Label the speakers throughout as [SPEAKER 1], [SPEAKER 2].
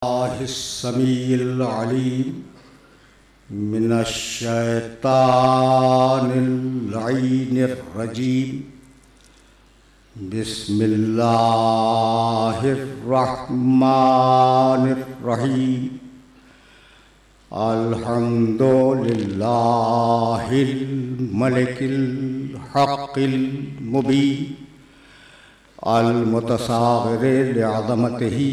[SPEAKER 1] समील अलीम मिनश्शैतानिर रजीम बिस्मिल्लाहिर रहमानिर रहीम अल्हम्दुलिल्लाहिल मलिकिल हक़्क़िल मुबीन अल मुतसाग़िर लिअज़मतिही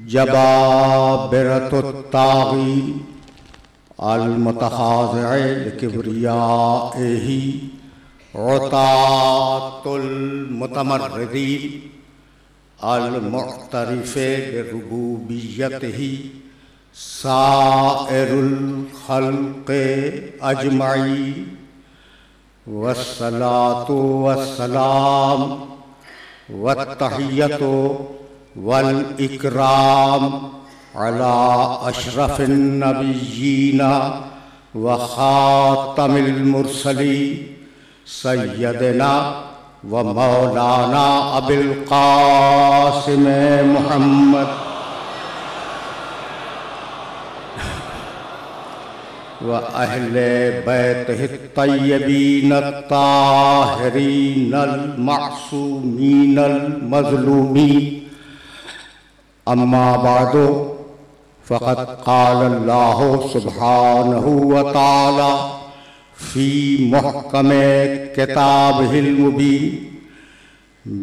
[SPEAKER 1] जबाबिरतुत ताग़ीन अल मुतखाज़िअ लिकिब्रियाइही उतातुल मुतमर्रिदीन अल मुअतरिफ़े बिरुबूबिय्यतिही साइरुल ख़ल्क़े अजमईन वस्सलातु वस्सलाम वत्तहिय्यतु वल इकराम अला अशरफिन नबिय्यीना व खातमिल मुरसलीन सय्यदना व मौलाना अबिल क़ासिम मुहम्मद व अहले बैतिहि तय्यबीन ताहिरीन अल मासूमीन अल मज़लूमीन अम्मा बादो फ़क़द क़ाल अल्लाहु सुब्हानहु व तआला फ़ी मुहकमे किताबिहिल मुबीन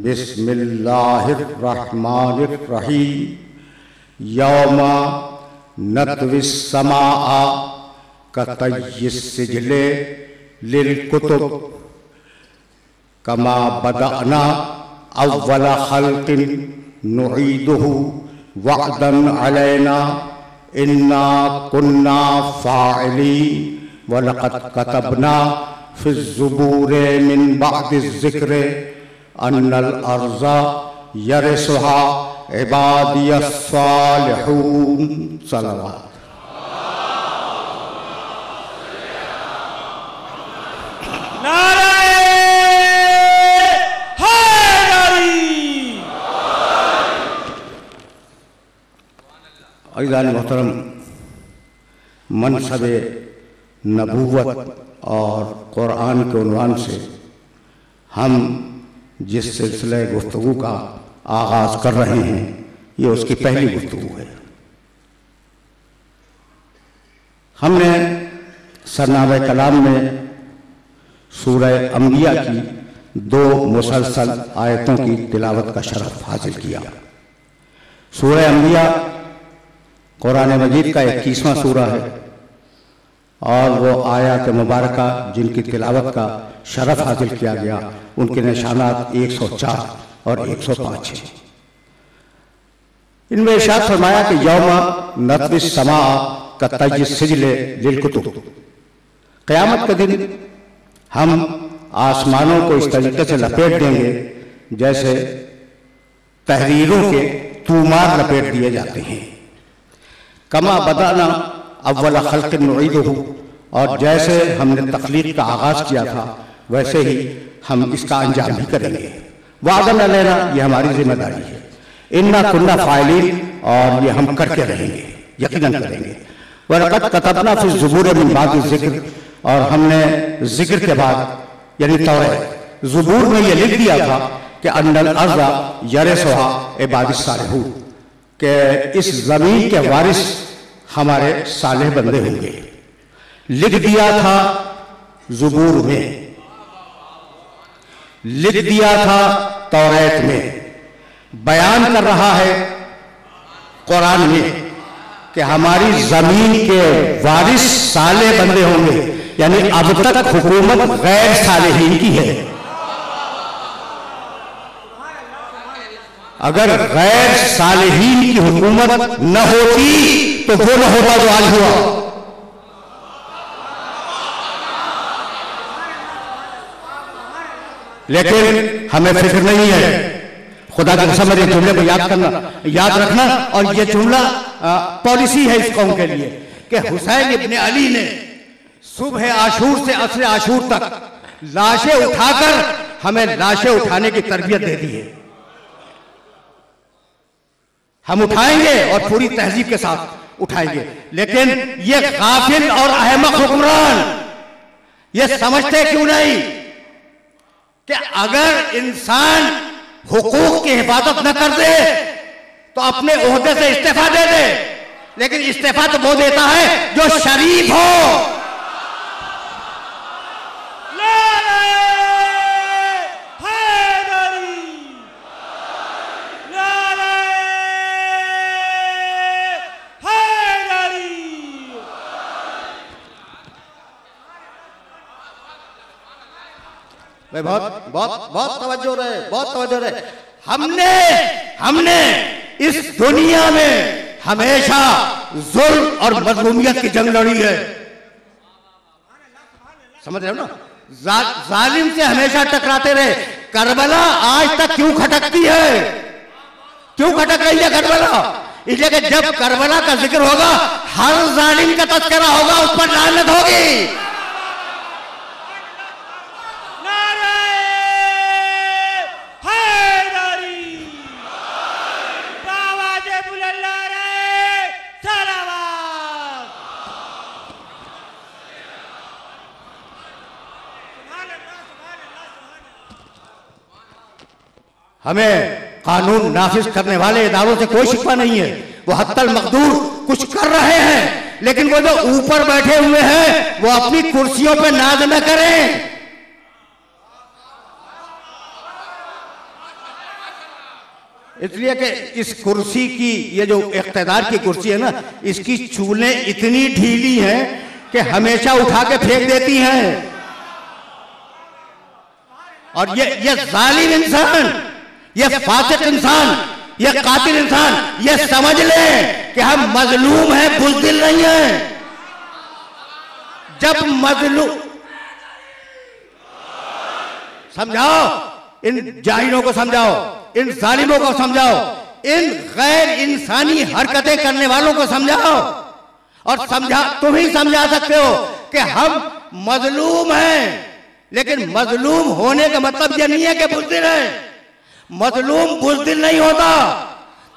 [SPEAKER 1] बिस्मिल्लाहिर रहमानिर रहीम यौमा नत्विस समाअ कतय्यिस सिजले लिल कुतुब कमा बदअना अव्वल खल्क़िन नुईदुहु वअदन अलैना इन्ना कुन्ना फ़ाइलीन वलक़द कतबना फ़िज़्ज़ुबूरि मिन बअदिज़ ज़िक्रि अन्नल अर्ज़ा यरिसुहा इबादियस सालिहून। सल्लल्लाहु अज़ीज़ान मोहतरम, मनसबे नबूवत और क़ुरआन के उन्वान से हम जिस सिलसिले गुफ्तगू का आगाज़ कर रहे हैं ये उसकी पहली गुफ्तगू है। हमने सरनामे कलाम में सूरह अंबिया की 2 मुसलसल आयतों की तिलावत का शरफ हासिल किया। सूरह अंबिया कुरान मजीद का 21वां सूरा है और वो आयत मुबारका जिनकी तिलावत का शरफ हासिल किया गया उनके निशानात 104 और 105 हैं। इनमें इरशाद फरमाया कि यौमा नत्विस समाअ कतय्यिस सिजले लिल कुतुब, क़यामत के दिन हम आसमानों को इस तरीके से लपेट देंगे जैसे तहरीरों के तूमार लपेट दिए जाते हैं। कमा बदाना अव्वल खल्क़िन नुईदुहु, और जैसे हमने तख्लीक का आगाज़ किया था वैसे ही हम इसका अंजाम भी करेंगे। वादन अलैना, ये हमारी जिम्मेदारी है। इन्ना कुन्ना फ़ाइलीन, और ये हम करके रहेंगे, यकीनन करेंगे। वलक़द कतबना फ़िज़्ज़ुबूरि मिन बअदि ज़िक्र, और हमने जिक्र के बाद यानी तौरात ज़ुबूर में ये लिख दिया था कि अन्नल अर्ज़ा यरिसुहा इबादिस सालिहून, कि इस ज़मीन के वारिस हमारे सालेह बंदे होंगे। लिख दिया था ज़ुबूर में, लिख दिया था तौरात में, बयान कर रहा है कुरान में कि हमारी ज़मीन के वारिस सालेह बंदे होंगे। यानी अब तक हुकूमत गैर सालेहीन की है। अगर गैर सालेहीन की हुकूमत न होती तो वो न होता जो आज हुआ। लेकिन हमें फिक्र नहीं है। खुदा की कसम, मेरे जुमले को याद रखना, और ये जुमला पॉलिसी है इस कौम के लिए कि हुसैन इब्ने अली ने सुबह आशूर से असर आशूर तक लाशें उठाकर हमें लाशें उठाने की तरबियत दे दी है। हम उठाएंगे और पूरी तहजीब के साथ उठाएंगे। लेकिन ये गाफिल और अहमक हुक्मरान ये समझते क्यों नहीं कि अगर इंसान हुकूक की हिफाजत न कर दे तो अपने ओहदे से इस्तीफा दे दे, लेकिन इस्तीफा तो वो देता है जो शरीफ हो। बहुत बहुत बहुत तवज्जो रहे, बहुत तवज्जो रहे। हमने इस दुनिया में हमेशा जुल्म और मजलूमियत की जंग लड़ी है, समझ रहे हो ना? जालिम से हमेशा टकराते रहे। करबला आज तक क्यों खटकती है, क्यों खटक रही है करबला? इसलिए कि जब करबला का जिक्र होगा हर जालिम का तस्करा होगा, उस पर लानत होगी। हमें कानून नाफिज करने वाले इदारों से कोई शिकवा नहीं है। वो हत्तल मकदूर कुछ कर रहे हैं, लेकिन वो जो ऊपर बैठे हुए हैं वो अपनी कुर्सियों पे नाज न करें। इसलिए कि इस कुर्सी की, ये जो इख्तिदार की कुर्सी है ना, इसकी चूलें इतनी ढीली हैं कि हमेशा उठा के फेंक देती हैं। और ये जालिम इंसान, ये फासिक इंसान, ये कातिल इंसान ये समझ ले कि हम मजलूम हैं, बुज़दिल नहीं हैं। जब मजलूम, समझाओ इन जाहिलों को, समझाओ इन जालिमों को, समझाओ इन गैर इंसानी हरकतें करने वालों को समझाओ। और तुम ही समझा सकते हो कि हम मजलूम हैं, लेकिन मजलूम होने का मतलब यह नहीं है कि बुज़दिल है। मजलूम बुज़दिल नहीं होता।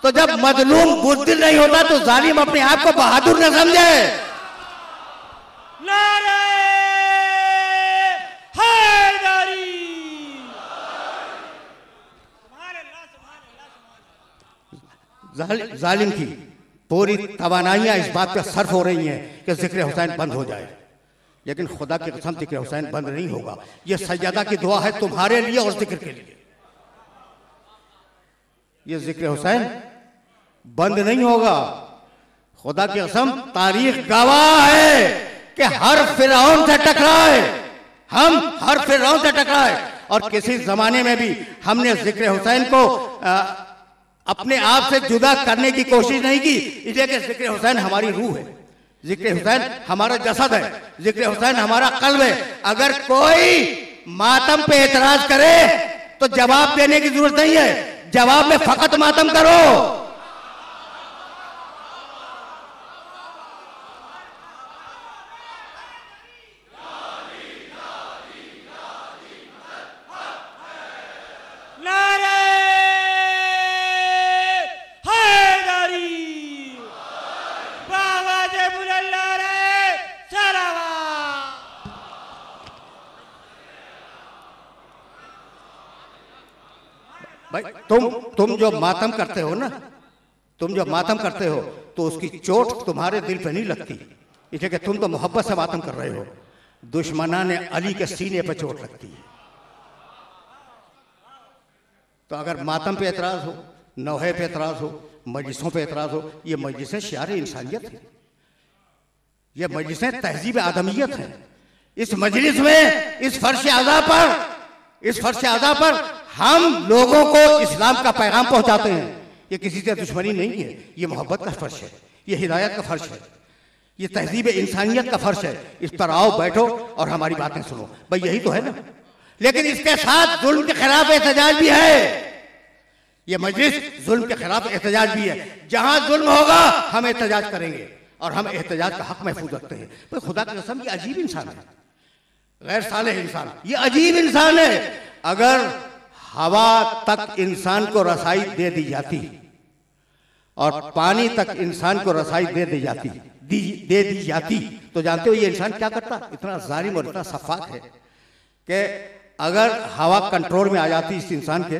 [SPEAKER 1] तो जब मजलूम बुज़दिल नहीं होता तो जालिम अपने आप को बहादुर न समझे।
[SPEAKER 2] नारे हैदरी।
[SPEAKER 1] जालिम की पूरी तवानाइयां इस बात पर सर्फ हो रही हैं कि जिक्र हुसैन बंद हो जाए, लेकिन खुदा की कसम जिक्र हुसैन बंद नहीं होगा। यह सैयदा की दुआ है तुम्हारे लिए और जिक्र के लिए। ये जिक्र हुसैन बंद नहीं होगा। खुदा की कसम तारीख गवाह है कि हर फिरौन से टकराए, हम हर फिरौन से टकराए, और किसी जमाने में भी हमने जिक्र हुसैन को अपने आप से जुदा करने की कोशिश नहीं की। इसलिए कि जिक्र हुसैन हमारी रूह है, जिक्र हुसैन हमारा जसद है, जिक्र हुसैन हमारा कल्ब है। अगर कोई मातम पे एतराज करे तो जवाब देने की जरूरत नहीं है, जवाब में फकत मातम करो। भाई तुम जो मातम करते हो ना, तुम जो मातम करते हो तो उसकी चोट तुम्हारे दिल पे नहीं लगती, इसलिए कि तुम तो मोहब्बत से मातम कर रहे हो। दुश्मना ने अली के सीने पे चोट लगती है। तो अगर मातम पे एतराज हो, नौहे पे एतराज हो, मजलिसों पे एतराज हो, ये मजलिसें शियार इंसानियत है, ये मजलिसें तहजीब आदमियत हैं। इस मजलिस में, इस फर्श आज़ा पर हम लोगों को इस्लाम का पैगाम पहुंचाते हैं। ये किसी से दुश्मनी नहीं है, ये मोहब्बत का फर्श है, ये हिदायत का फर्श है, ये तहजीब इंसानियत का फर्श है। इस पर आओ, बैठो और हमारी बातें सुनो। भाई यही तो है ना। लेकिन इसके साथ जुल्म के खिलाफ एहतजाज भी है। ये मजलिस जुल्म के खिलाफ एहतजाज भी है। जहां जुल्म होगा हम एहतजाज करेंगे और हम एहतजाज का हक महफूज रखते हैं। भाई खुदा की कसम ये अजीब इंसान है, गैर सालेह इंसान, ये अजीब इंसान है। अगर हवा तक इंसान को रसाई दे दी जाती और पानी तक इंसान को रसाई दे दी जाती तो जानते हो ये इंसान क्या करता? इतना जालिम और इतना सफाक है कि अगर हवा कंट्रोल में आ जाती इस इंसान के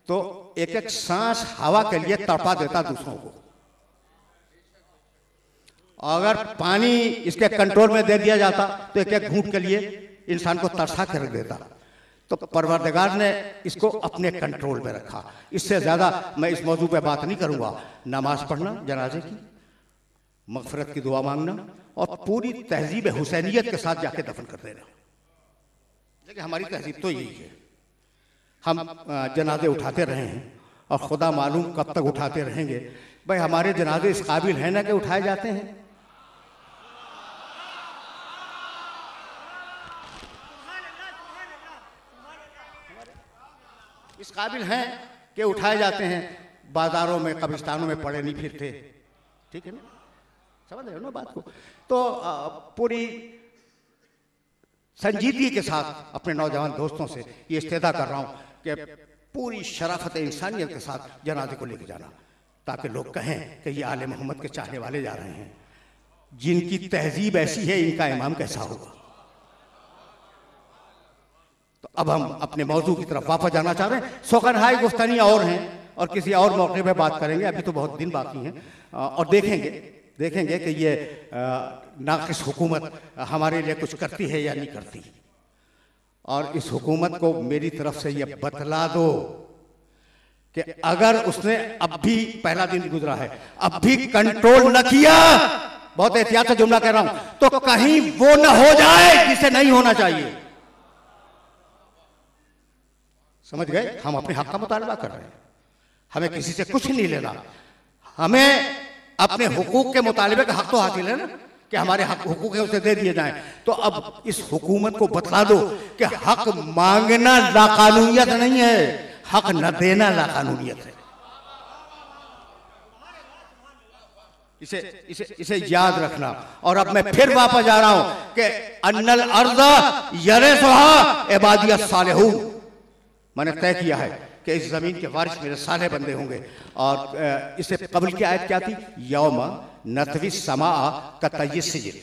[SPEAKER 1] तो एक एक सांस हवा के लिए तड़पा देता दूसरों को। अगर पानी इसके कंट्रोल में दे दिया जाता तो एक एक घूंट के लिए इंसान को तरसा के रख देता। तो परवरदिगार ने इसको अपने कंट्रोल में रखा। इससे ज्यादा मैं इस मौजू पे बात नहीं करूंगा। नमाज पढ़ना, जनाजे की, मगफिरत की दुआ मांगना और पूरी तहजीब हुसैनियत के साथ जाके दफन कर देना। देखिए हमारी तहजीब तो यही है। हम जनाजे उठाते रहे हैं और खुदा मालूम कब तक उठाते रहेंगे। भाई हमारे जनाजे इस काबिल हैं ना कि उठाए जाते हैं? इस काबिल हैं कि उठाए जाते हैं? बाजारों में, कब्रिस्तानों में पड़े नहीं फिरते। ठीक है ना? समझ रहे हो ना बात को? तो पूरी संजीदगी के साथ अपने नौजवान दोस्तों से ये इस्तेदा कर रहा हूं कि पूरी शराफत इंसानियत के साथ जनाजे को लेके जाना, ताकि लोग कहें कि ये आले मोहम्मद के चाहने वाले जा रहे हैं। जिनकी तहजीब ऐसी है इनका इमाम कैसा होगा। तो अब हम अपने मौजू की तरफ वापस जाना चाह रहे हैं। सौखनहाई गुफ्तनियाँ और हैं और किसी और मौके पे बात करेंगे। अभी तो बहुत दिन बाकी हैं और देखेंगे कि ये नाक़िस हुकूमत हमारे लिए कुछ करती है या नहीं करती। और इस हुकूमत को मेरी तरफ से ये बतला दो कि अगर उसने अब भी, पहला दिन गुजरा है, अब भी कंट्रोल न किया, बहुत एहतियात से जुमला कह रहा हूं, तो कहीं वो न हो जाए जिसे नहीं होना चाहिए। समझ गए? हम अपने हक का मुतालबा कर रहे हैं। हमें किसी से कुछ नहीं लेना। हमें अपने हुकूक के मुतालिबे का हक तो हासिल है ना, कि हमारे हक हुकूक है उसे दे दिए जाएं। तो अब इस हुकूमत को बतला दो कि हक मांगना लाकानूनियत नहीं है, हक न देना लाकानूनियत है। इसे याद रखना। और अब मैं फिर वापस जा रहा हूं कि अन्नल अर्ज़ा यरिसुहा इबादियस सालिहून। मैंने तय किया है कि इस जमीन के वारिस मेरे साले बंदे होंगे। और इससे कबल की आयत क्या थी? यौमा नतवी समा का तय्यिसिजिल।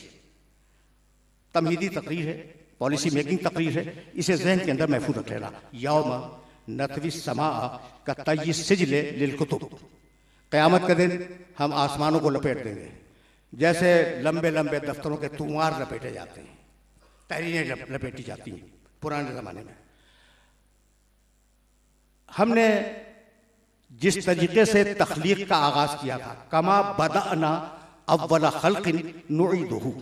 [SPEAKER 1] तमहीदी तकरीर है, पॉलिसी मेकिंग तकरीर है, इसे जहन के अंदर महफूज रख लेना। यौमा नतवी समा का तय्यिसिजिल लिलकुतुब। क़यामत के दिन हम आसमानों को लपेट देंगे जैसे लंबे लंबे दफ्तरों के तुमार लपेटे जाते हैं, तहरीरें लपेटी जाती हैं पुराने ज़माने में। हमने जिस तरीके से तख्लीक का आगाज किया था, कमा बदाना अव्वला खल्किन नुईदुहु,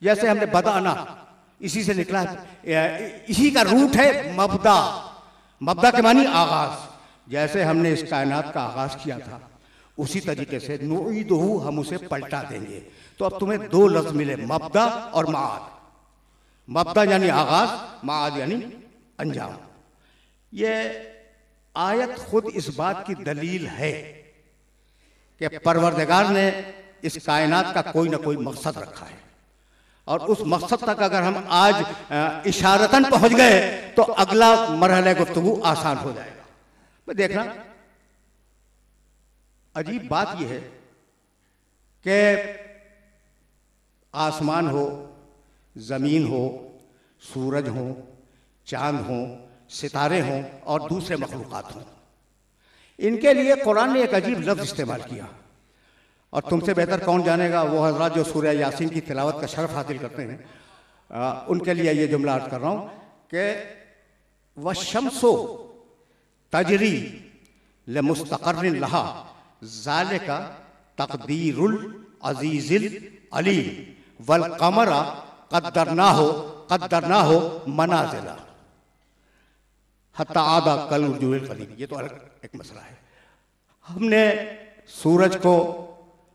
[SPEAKER 1] जैसे हमने बदाना इसी से निकला, इसी का रूट है मबदा। मबदा के मानी आगाज। जैसे हमने इस कायनात का आगाज किया था उसी तरीके से नुईदुहु हम उसे पलटा देंगे। तो अब तुम्हें दो लफ्ज मिले, मबदा और माद। मबदा यानी आगाज, माद यानी अंजाम। ये आयत खुद इस बात की दलील है कि परवरदिगार ने इस कायनात का कोई ना कोई मकसद रखा है और उस मकसद तक अगर हम आज इशारतन पहुंच गए तो अगला मरहला गुफ्तगू आसान हो जाएगा। मैं देखना अजीब बात यह है कि आसमान हो, जमीन हो, सूरज हो, चांद हो, सितारे हों और दूसरे मखलूक़ात हों, इनके लिए कुरान ने एक अजीब लफ्ज़ इस्तेमाल किया। और तुमसे बेहतर कौन जानेगा, वो हज़रात जो सूरह यासीन की तिलावत का शरफ हासिल करते हैं, उनके लिए ये जुमला अर्ज़ कर रहा हूँ कि वशम्सो तजरी लिमुस्तक़र्रिन लहा ज़ालिका तक़दीरुल अज़ीज़िल अलीम वल क़मरा क़द्दरनाहु मनाज़िला हत्ता आदा कल उर्जुल कलीम। ये तो अलग एक मसला है। हमने सूरज को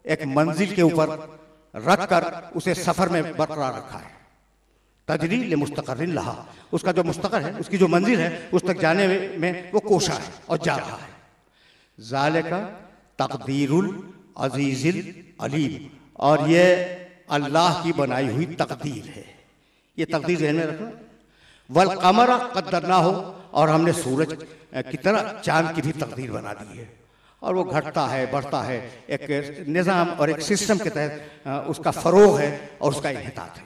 [SPEAKER 1] एक मंजिल के ऊपर रखकर उसे सफर में बरकरार रखा है। तजरी ले मुस्तक़र्रिन लहा, उसका जो मुस्तक़र है, उसकी जो मंजिल है, उस तक जाने में वो कोशा है और जा रहा है। ज़ालिका तक़दीरुल अज़ीज़िल अलीम, और ये अल्लाह की बनाई हुई तकदीर है। ये तकदीर ज़हन में रखना। वल क़मरा क़द्दरनाहु, और हमने सूरज की तरह चांद की भी तकदीर बना दी है। और वो घटता है, बढ़ता है, एक निज़ाम और एक सिस्टम के तहत उसका फ़रोग़ है और उसका इन्हितात है।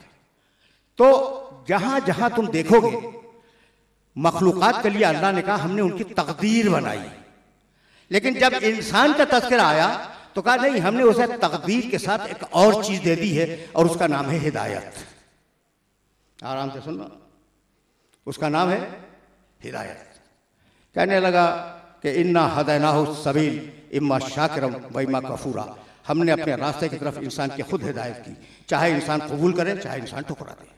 [SPEAKER 1] तो जहाँ जहाँ तुम देखोगे मखलूक़ात के लिए अल्लाह ने कहा हमने उनकी तकदीर बनाई, लेकिन जब इंसान का तज़किरा आया तो कहा नहीं, हमने उसे तकदीर के साथ एक और चीज़ दे दी है और उसका नाम है हिदायत। आराम से सुनना, उसका नाम है हिदायत। कहने लगा कि इन्ना हदैनाहु सबील इम्मा शाकिरम व इम्मा कफूरा, हमने अपने रास्ते की तरफ इंसान की खुद हिदायत की, चाहे इंसान कबूल करे चाहे इंसान ठुकरा दे।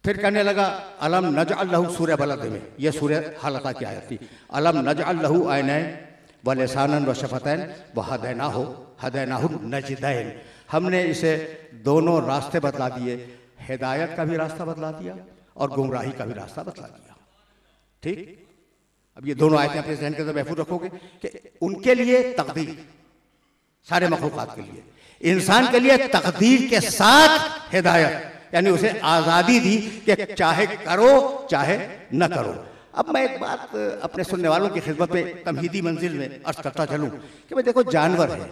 [SPEAKER 1] फिर कहने लगा अलम नजअल लहू, सूरह बलद में, यह सूरह हालता की आयत थी, अलम नजअल लहू ऐनैन व लिसानन व शफतैन व हदैनाहु नजदैन, हमने इसे दोनों रास्ते बतला दिए, हिदायत का भी रास्ता बतला दिया और गुमराही का भी रास्ता बतला दिया। ठीक, अब ये दोनों आयतें अपने ज़हन के अंदर महफूज रखोगे कि उनके लिए तकदीर, सारे मखलूक़ात के लिए, इंसान के लिए तकदीर के साथ हिदायत, यानी उसे आज़ादी दी कि चाहे करो चाहे न करो। अब मैं एक बात अपने सुनने वालों की खिदमत में तमहीदी मंजिल में अर्ज करता चलूँ कि भाई देखो, जानवर है,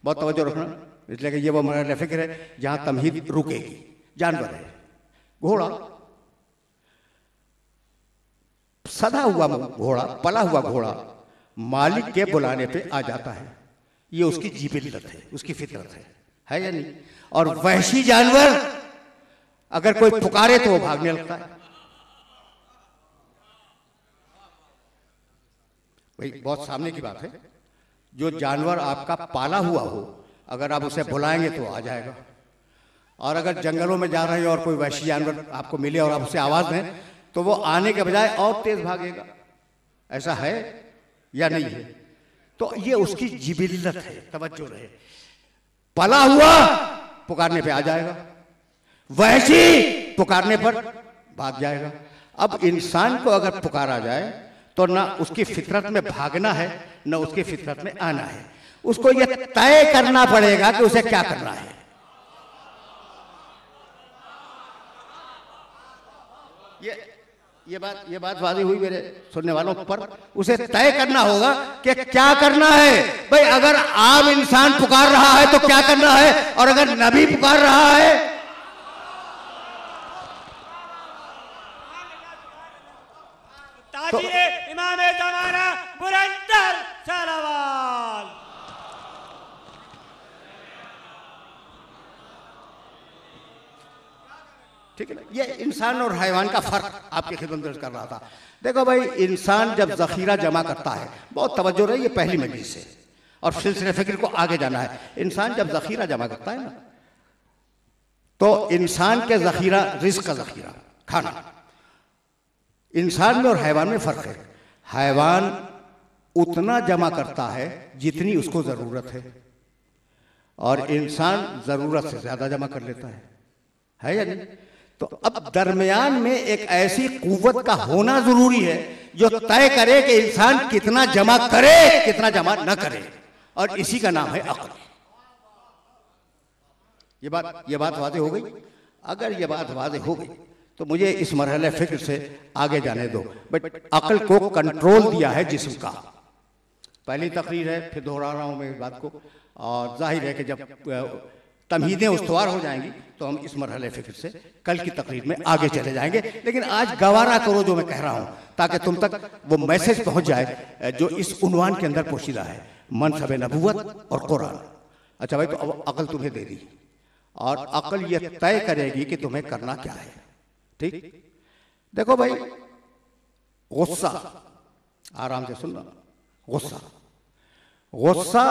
[SPEAKER 1] बहुत तवज्जो रखना, इसलिए कि ये वो मरहला फ़िक्र है जहाँ तमहीद रुकेगी। जानवर है, घोड़ा, सदा हुआ घोड़ा, पला हुआ घोड़ा मालिक के बुलाने पे आ जाता है, ये उसकी जिबिल्लत है, उसकी फितरत है या नहीं? और वहशी जानवर अगर कोई पुकारे तो वो भागने लगता है। भाई बहुत सामने की बात है, जो जानवर आपका पाला हुआ हो, अगर आप उसे बुलाएंगे तो आ जाएगा, और अगर जंगलों में जा रहे हैं और कोई वहशी जानवर आपको मिले और आप उसे आवाज़ दें तो वो आने के बजाय और तेज भागेगा। ऐसा है या नहीं है? तो ये उसकी जिबिल्लत है, तवज्जो रहे। पला हुआ पुकारने पे आ जाएगा, वहशी पुकारने पर भाग जाएगा। अब इंसान को अगर पुकारा जाए तो ना उसकी फितरत में भागना है ना उसकी फितरत में आना है, उसको यह तय करना पड़ेगा कि उसे क्या करना है। ये बात वाज़ेह हुई मेरे सुनने वालों पर। उसे तय करना होगा कि क्या करना है। भाई अगर आम इंसान पुकार रहा है तो क्या करना है, और अगर नबी पुकार रहा है
[SPEAKER 2] तो इमाम ज़माना बुलंदर सलावत।
[SPEAKER 1] ठीक है ना, ये इंसान और हैवान का फर्क आपकी खिदमत में कर रहा था। देखो भाई, इंसान जब जखीरा जमा करता है, बहुत तवज्जो रही, ये पहली मजलिस है और सिलसिले फिक्र को आगे जाना है। इंसान जब जखीरा जमा करता है ना, तो इंसान के जखीरा, रिज़्क़ का जखीरा, खाना, इंसान में और हैवान में फर्क है। हैवान उतना जमा करता है जितनी उसको जरूरत है, और इंसान जरूरत से ज्यादा जमा कर लेता है या नहीं? तो अब दरमियान में एक ऐसी कुव्वत का होना जरूरी है जो तय करे कि इंसान कितना जमा करे कितना जमा न करे, और इसी का नाम है अक्ल। ये बात वाज़ेह हो गई। अगर ये बात वाज़ेह हो गई तो मुझे इस मरहले फिक्र से आगे जाने दो। बट अक्ल को कंट्रोल दिया है जिस्म का। पहली तकरीर है, फिर दोहरा रहा हूँ मैं इस बात को, और जाहिर है कि जब तमहीदें उस्तवार हो जाएंगी तो हम इस मरहले फिक्र से कल की तकरीर में आगे चले जाएंगे। लेकिन आज गवारा करो जो मैं कह रहा हूँ, ताकि तुम तक वो मैसेज पहुँच जाए जो इस उन्वान के अंदर पोशीदा है, मनसब नबूवत और कुरान। अच्छा भाई, तो अब अक्ल तुम्हें दे दी, और अक्ल ये तय करेगी कि तुम्हें करना क्या है। ठीक, देखो भाई, गुस्सा, आराम से सुनना, गुस्सा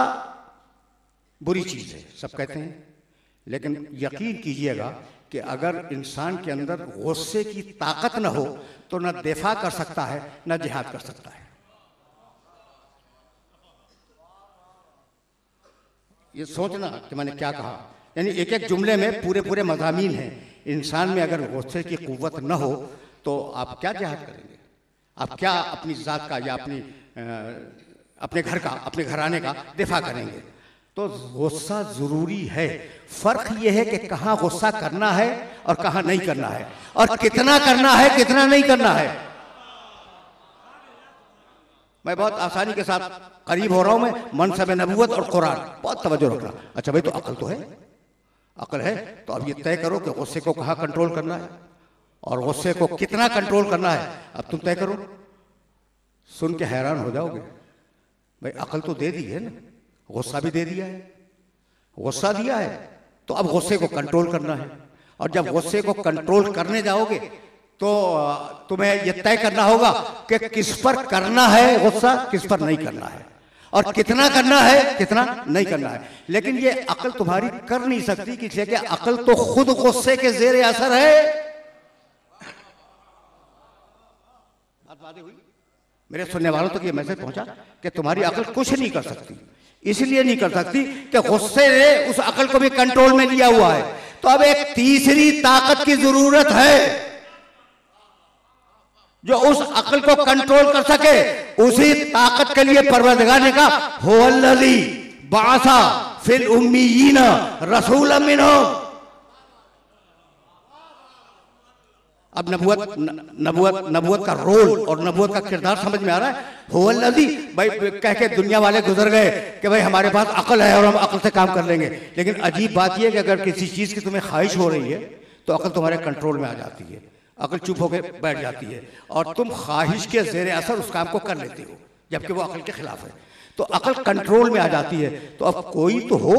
[SPEAKER 1] बुरी चीज है, सब कहते हैं, लेकिन यकीन कीजिएगा कि अगर इंसान के अंदर गुस्से की ताकत न हो तो न दिफा कर सकता है न जिहाद कर सकता है। ये सोचना कि मैंने क्या कहा, यानी एक एक जुमले में पूरे पूरे मज़ामीन हैं। इंसान में अगर गुस्से की कुव्वत न हो तो आप क्या जिहाद करेंगे, आप क्या अपनी ज़ात का या अपने घर का, अपने घराने का दिफा करेंगे। तो गुस्सा ज़रूरी है। फ़र्क यह है कि कहाँ गुस्सा करना है और कहाँ नहीं करना है, और कितना करना है कितना नहीं करना है। मैं बहुत आसानी के साथ करीब हो रहा हूं, मैं मनसब नबूवत और कुरान, बहुत तवज्जो रखना। अच्छा भाई, तो अकल तो है, अकल है तो अब ये तय करो कि गुस्से को कहाँ कंट्रोल करना है और गुस्से को कितना कंट्रोल करना है, अब तुम तय करो। सुन के हैरान हो जाओगे। भाई अकल तो दे दी है ना, गुस्सा भी दे दिया है, गुस्सा दिया है तो अब गुस्से को कंट्रोल करना है। और जब गुस्से को कंट्रोल करने जाओगे तो तुम्हें यह तय करना होगा कि किस पर करना है गुस्सा, किस पर नहीं करना है, और कितना करना है कितना नहीं करना है। लेकिन ये अकल तुम्हारी कर नहीं सकती, इसलिए कि अकल तो खुद गुस्से के जेर असर है। बात वादी हुई? मेरे सुनने वालों तक ये मैसेज पहुंचा कि तुम्हारी अकल कुछ नहीं कर सकती, इसलिए नहीं कर सकती कि गुस्से ने उस अकल को भी कंट्रोल में लिया हुआ है। तो अब एक तीसरी ताकत की जरूरत है जो उस अकल को कंट्रोल कर सके। उसी ताकत के लिए परवरदिगार ने कहा हुवल्लज़ी बअसा फिल उम्मीयीना रसूलन मिनहुम। अब नबूवत का रोल और नबूवत का किरदार समझ में आ रहा है। हुवल्लज़ी, भाई कह के दुनिया वाले गुजर गए कि भाई हमारे पास अकल है और हम अकल से काम कर लेंगे। लेकिन अजीब बात यह है कि अगर किसी चीज की तुम्हें ख्वाहिश हो रही है तो अकल तुम्हारे कंट्रोल में आ जाती है, अकल चुप होकर बैठ जाती है और तुम ख्वाहिश के जेर असर उस काम को कर लेते हो, जबकि वो अकल के खिलाफ है। तो अकल कंट्रोल में आ जाती है। तो अब कोई तो हो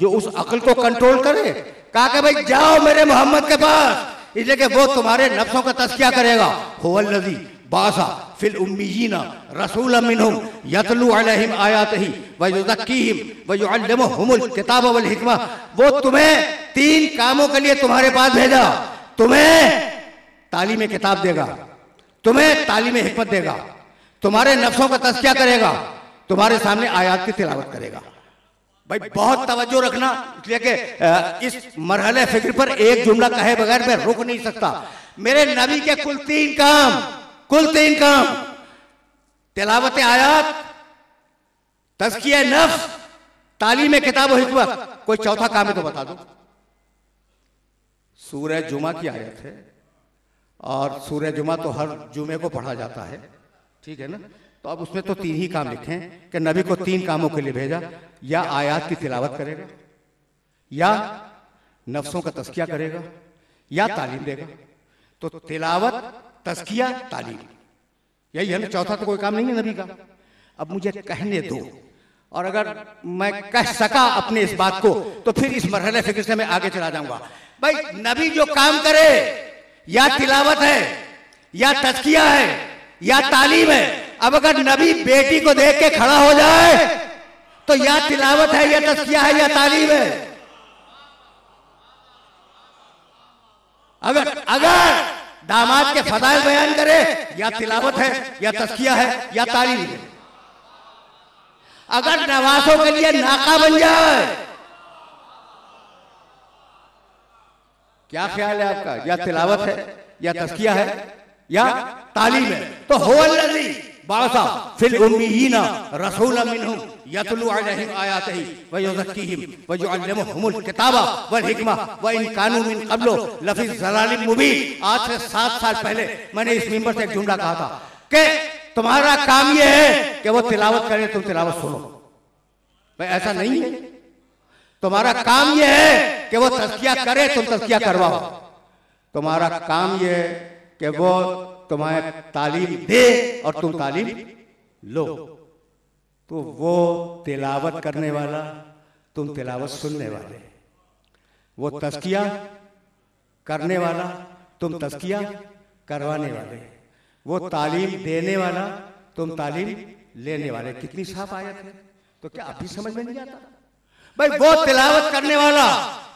[SPEAKER 1] जो उस अकल को कंट्रोल करे। कहा कि भाई जाओ मेरे मोहम्मद के पास, इसलिए कि वो तुम्हारे नफ्सों का तज़किया करेगा। हुवल्लज़ी बअसा फिल उम्मीयीना रसूलन मिनहुम यतलू अलैहिम आयातिही व युज़क्कीहिम व युअल्लिमुहुमुल किताब वल हिकमा। वो तुम्हें 3 कामों के लिए तुम्हारे पास भेजा। तुम्हें तालीम किताब देगा, तुम्हें तालीम हिकमत देगा, तुम्हारे नफ्सों का तज़किया करेगा, तुम्हारे सामने आयात की तिलावत करेगा। भाई बहुत तवज्जो रखना, इसलिए कि इस मरहले फिक्र पर एक जुमला कहे बगैर मैं रुक नहीं सकता। मेरे नबी के कुल 3 काम, तिलावत आयात, तज़किया नफ्स, तालीम किताब और हिकमत। कोई चौथा काम है तो बता दो। सूरह जुमा की आयत है और सूरह जुमा तो हर जुमे को पढ़ा जाता है, ठीक है ना। तो अब उसमें तो 3 ही काम लिखे हैं कि नबी को 3 कामों के लिए भेजा। या आयात की तिलावत करेगा, या नफ्सों का तज़किया करेगा, या तालीम देगा। तो तिलावत, तज़किया, तालीम, यही है ना। चौथा तो कोई काम नहीं है नबी का। अब मुझे कहने दो, और अगर मैं कह सका अपने इस बात को तो फिर इस मरहले फिक्र से मैं आगे चला जाऊंगा। भाई नबी जो काम करे, या तिलावत है, या तज़किया है, या तालीम है। अब अगर नबी बेटी को देख के खड़ा हो जाए तो या तिलावत है, या तज़किया है, या तालीम है। अगर दामाद के फदाइल बयान करे, या तिलावत है, या तज़किया है, या तालीम है। अगर नवासों के लिए नाका बन जाए, क्या ख्याल है आपका? या तिलावत है, या तज़किया है, या तालीम है। तो हुवल्लज़ी बअसा फिल उम्मीयीना रसूलन मिनहुम यतलू अलैहिम आयातिही व युज़क्कीहिम व युअल्लिमुहुमुल किताबा वल हिकमा व इन कानू मिन क़ब्लु लफ़ी ज़लालिम मुबीन। आज से 7 साल पहले मैंने इस मिंबर से एक जुमला कहा था कि तुम्हारा काम यह है कि वो तिलावत करे, तुम तिलावत सुनो। भाई ऐसा नहीं है। तुम्हारा काम यह है कि वो तज़किया करे, तुम तज़किया करवाओ। तुम्हारा काम यह है कि वो तुम्हें तालीम दे और तुम तालीम लो। तो वो तिलावत करने वाला, तुम तिलावत सुनने वाले। वो तज़किया करने वाला, तुम तज़किया करवाने वाले। वो तालीम देने वाला, तुम तालीम लेने वाले। कितनी साफ आयत है। तो क्या अभी समझ में नहीं आता? भाई वो तिलावत करने वाला,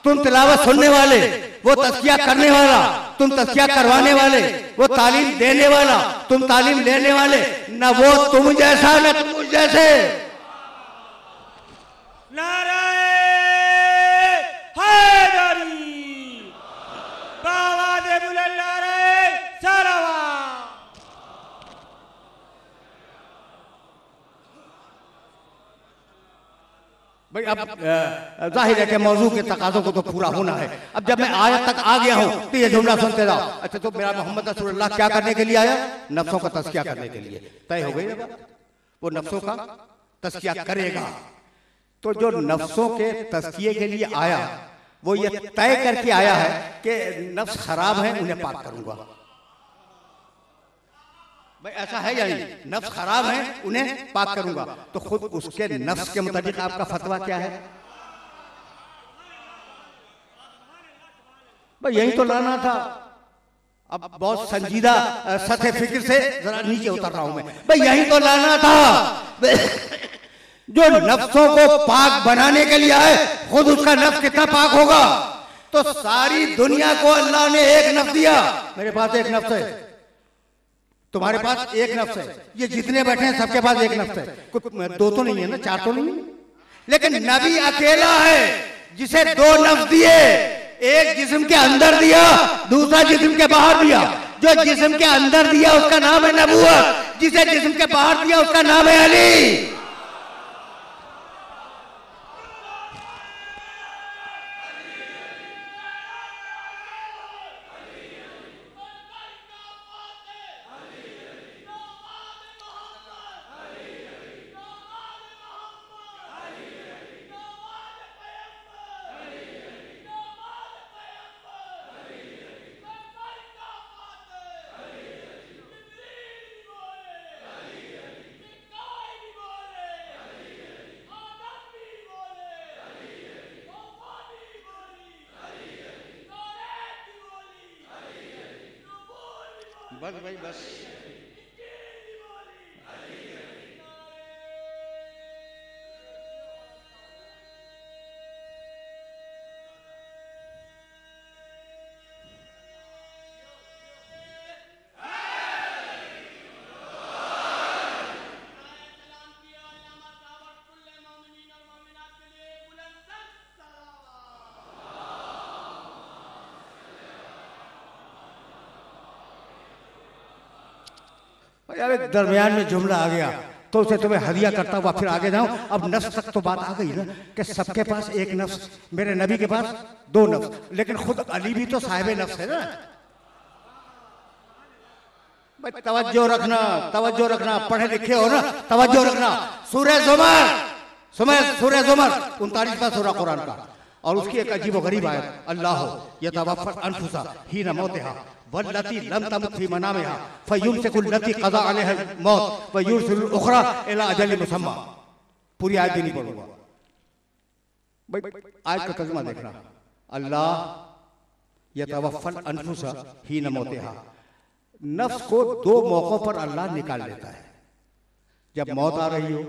[SPEAKER 1] तुम तिलावत सुनने वाले। वो तज़किया करने वाला, तुम तज़किया करवाने वाले। वो तालीम देने वाला, तुम तालीम लेने वाले। न वो तुम जैसा, न तुम मुझ जैसे।
[SPEAKER 2] नाराए हैदरी, बावाज़े बुलंद नाराए सलावा।
[SPEAKER 1] भाई अब जाहिर है कि मौजू के तकाज़ों को तो पूरा होना है। अब जब मैं आयत तक आ गया हूं तो ये जुमला सुनते जाओ। अच्छा, तो मेरा मोहम्मद रसूलुल्लाह क्या करने के लिए आया? नफ्सों का तज़किया करने के लिए। तय हो गई ना बात। वो नफ्सों का तज़किया करेगा। तो जो नफ्सों के तज़किये के लिए आया वो ये तय करके आया है कि नफ्स खराब है, उन्हें पाक करूंगा। भाई ऐसा है या नहीं? नफ्स खराब है, उन्हें पाक करूंगा। तो खुद उसके नफ्स के मुताबिक आपका फतवा क्या है? भाई यही तो लाना था। अब बहुत संजीदा सतह फिक्र से जरा नीचे उतर रहा हूं मैं। भाई यही तो लाना था। जो नफ्सों को पाक बनाने के लिए आए, खुद उसका नफ्स कितना पाक होगा? तो सारी दुनिया को अल्लाह ने एक नफ्स दिया। मेरे पास एक नफ्स है, तुम्हारे पास एक नफ्स है, ये जितने बैठे हैं सबके पास एक नफ्स है। दो तो नहीं है ना, चार तो नहीं है। लेकिन नबी अकेला है जिसे दो नफ्स दिए। एक जिस्म के अंदर दिया, दूसरा जिस्म के बाहर दिया। जो जिस्म के अंदर दिया उसका नाम है नबूवत, जिसे जिस्म के बाहर दिया उसका नाम है अली। बस भाई बस। यार एक दरमियान में जुमला आ गया तो उसे तुम्हें हदिया करता हुआ फिर आगे जाऊं। अब नफ्स तक तो बात आ गई ना कि सबके पास एक नफ्स, मेरे नबी के पास दो नफ्स, लेकिन खुद अली भी तो साहिब नफ्स है ना। भाई तवज्जो रखना, तवज्जो रखना, पढ़े लिखे हो ना, तवज्जो रखना। सूरह ज़ुमर, सूरह ज़ुमर 39वां सूरा कुरान का, और उसकी एक अजीब व गरीब आयत, अल्लाह यतवफ़्फ़ल अनफुसा हीना मौतिहा वल्लती लम तमुत फी मनामिहा फयुमसिकुल लती क़ज़ा अलैहा मौत व युरसिलुल उख़रा इला अजलिन मुसम्मा। पूरी आयत भी नहीं पढ़ूंगा। भाई आयत का तर्जुमा देखना, अल्लाह यतवफ़्फ़ल अनफुसा हीना मौतिहा, नफ्स को दो मौकों पर अल्लाह निकाल लेता है। जब मौत आ रही हो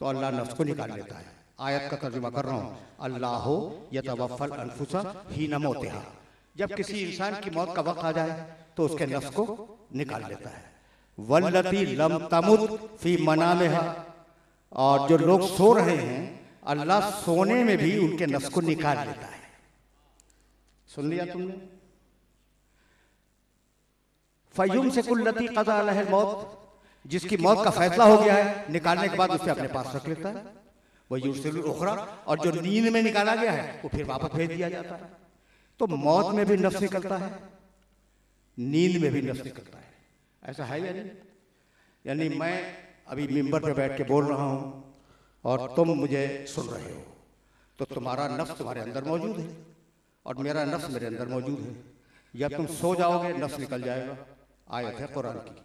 [SPEAKER 1] तो अल्लाह नफ्स को निकाल लेता है। आयत का तर्जुमा कर रहा हूं, अल्लाह यतवफ़्फ़ल अनफुसा हीना मौतिहा, जब किसी इंसान की मौत का वक्त आ जाए तो उसके नफ्स को निकाल लेता है। वल्लती लम तमुत फी मनामिहा, और जो लोग सो रहे हैं अल्लाह सोने में भी उनके नफ्स को निकाल लेता है। सुन लिया तुमने? फयुमसिकुल लती क़ज़ा अलैहा मौत, जिसकी मौत का फैसला हो गया है, निकालने के बाद उसे अपने पास रख लेता है। वह युरसिलुल उख़रा, और जो नींद में निकाला गया है वो फिर वापस भेज दिया जाता है। तो मौत में भी नफ्स निकलता है, नींद में भी नफ्स निकलता है। ऐसा है या नहीं? यानी मैं अभी मिंबर पे बैठ के बोल रहा हूं और तुम मुझे सुन रहे हो, तो तुम्हारा नफ्स तुम्हारे अंदर मौजूद है और मेरा नफ्स मेरे अंदर मौजूद है। जब तुम सो जाओगे नफ्स निकल जाएगा। आयत है कुरान की,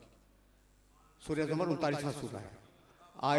[SPEAKER 1] सूरह ज़ुमर 39वां सूरा है।